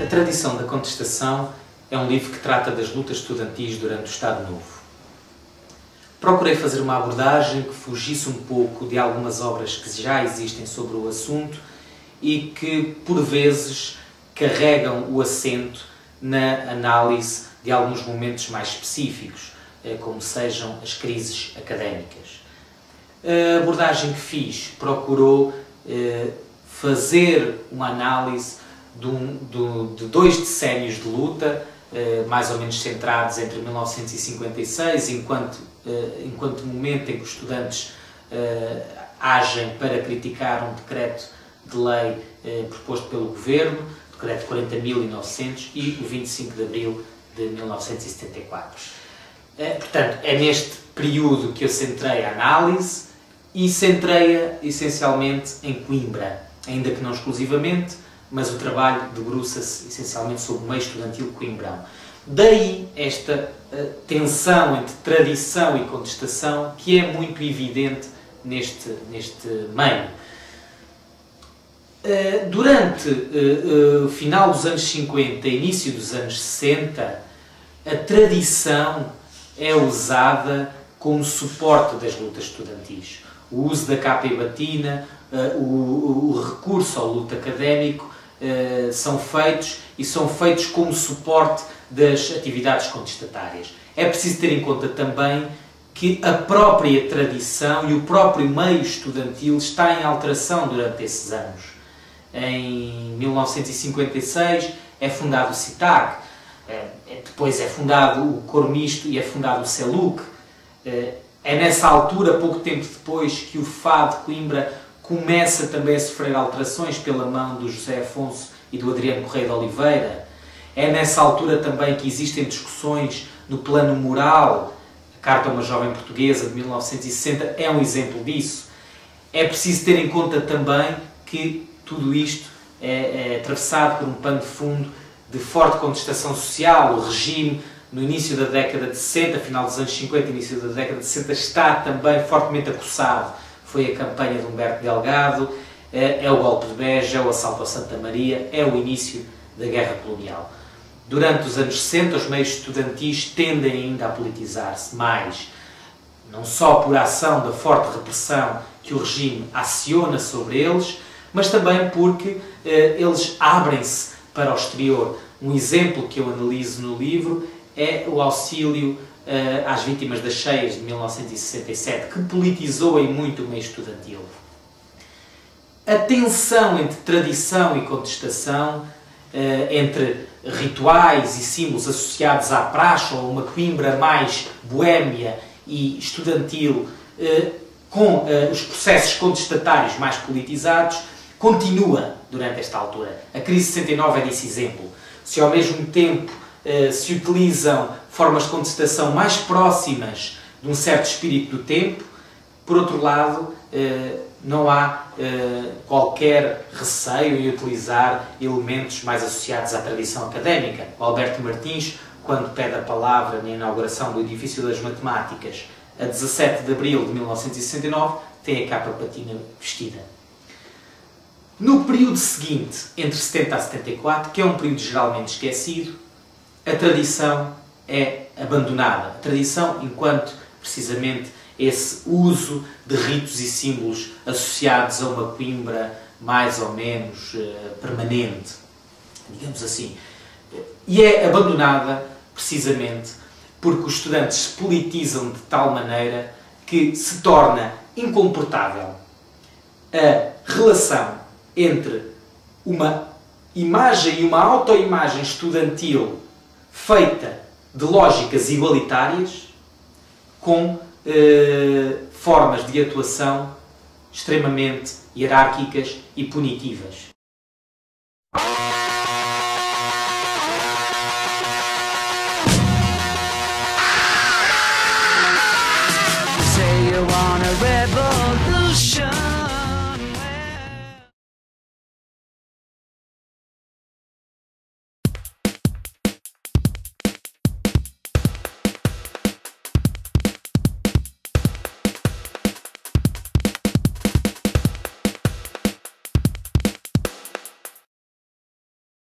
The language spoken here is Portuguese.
A Tradição da Contestação é um livro que trata das lutas estudantis durante o Estado Novo. Procurei fazer uma abordagem que fugisse um pouco de algumas obras que já existem sobre o assunto e que, por vezes, carregam o acento na análise de alguns momentos mais específicos, como sejam as crises académicas. A abordagem que fiz procurou fazer uma análise de dois decénios de luta, mais ou menos centrados entre 1956, enquanto momento em que os estudantes agem para criticar um decreto de lei proposto pelo Governo, o decreto 40.900, e o 25 de Abril de 1974. Portanto, é neste período que eu centrei a análise e centrei-a essencialmente em Coimbra, ainda que não exclusivamente, mas o trabalho debruça-se essencialmente sobre o meio estudantil coimbrão. Daí esta tensão entre tradição e contestação, que é muito evidente neste meio. Durante o final dos anos 50 e início dos anos 60, a tradição é usada como suporte das lutas estudantis. O uso da capa e batina, o recurso ao luto académico são feitos como suporte das atividades contestatárias. É preciso ter em conta também que a própria tradição e o próprio meio estudantil está em alteração durante esses anos. Em 1956 é fundado o CITAC, depois é fundado o Coro Misto e é fundado o CELUC. É nessa altura, pouco tempo depois, que o FAD de Coimbra começa também a sofrer alterações pela mão do José Afonso e do Adriano Correia de Oliveira. É nessa altura também que existem discussões no plano moral. A Carta a uma Jovem Portuguesa, de 1960, é um exemplo disso. É preciso ter em conta também que tudo isto é atravessado por um pano de fundo de forte contestação social. O regime, no início da década de 60, final dos anos 50, início da década de 60, está também fortemente acossado. Foi a campanha de Humberto Delgado, é o golpe de Beja, é o assalto a Santa Maria, é o início da Guerra Colonial. Durante os anos 60, os meios estudantis tendem ainda a politizar-se mais, não só por ação da forte repressão que o regime aciona sobre eles, mas também porque eles abrem-se para o exterior. Um exemplo que eu analiso no livro é o auxílio às vítimas das cheias de 1967, que politizou em muito o meio estudantil. A tensão entre tradição e contestação, entre rituais e símbolos associados à praxe ou a uma Coimbra mais boémia e estudantil, com os processos contestatários mais politizados, continua durante esta altura. A crise de 69 é desse exemplo. Se ao mesmo tempo se utilizam formas de contestação mais próximas de um certo espírito do tempo, por outro lado, não há qualquer receio em utilizar elementos mais associados à tradição académica. O Alberto Martins, quando pede a palavra na inauguração do Edifício das Matemáticas, a 17 de abril de 1969, tem a capa patina vestida. No período seguinte, entre 70 a 74, que é um período geralmente esquecido, a tradição é abandonada. A tradição enquanto, precisamente, esse uso de ritos e símbolos associados a uma Coimbra mais ou menos permanente, digamos assim. E é abandonada, precisamente, porque os estudantes se politizam de tal maneira que se torna incomportável a relação entre uma imagem e uma autoimagem estudantil feita de lógicas igualitárias com formas de atuação extremamente hierárquicas e punitivas.